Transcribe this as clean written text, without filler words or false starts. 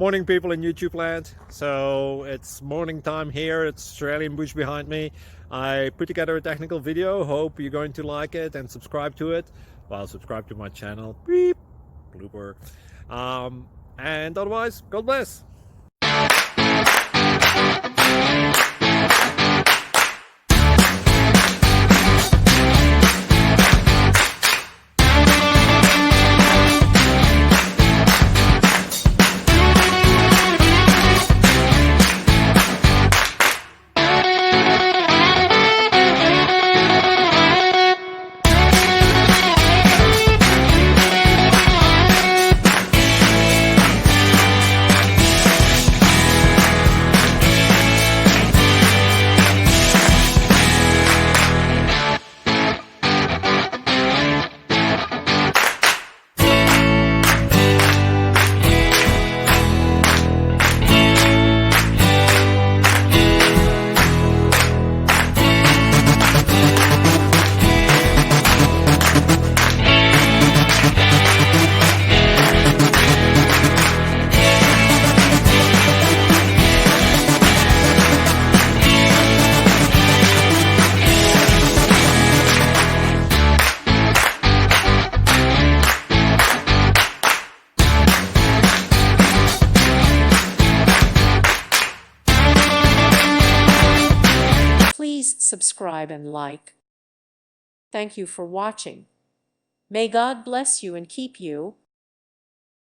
Morning, people in YouTube land. So it's morning time here. It's Australian bush behind me. I put together a technical video. Hope you're going to like it and subscribe to it. Well, subscribe to my channel. Beep. Blooper. And otherwise, God bless. Please subscribe and like. Thank you for watching. May God bless you and keep you.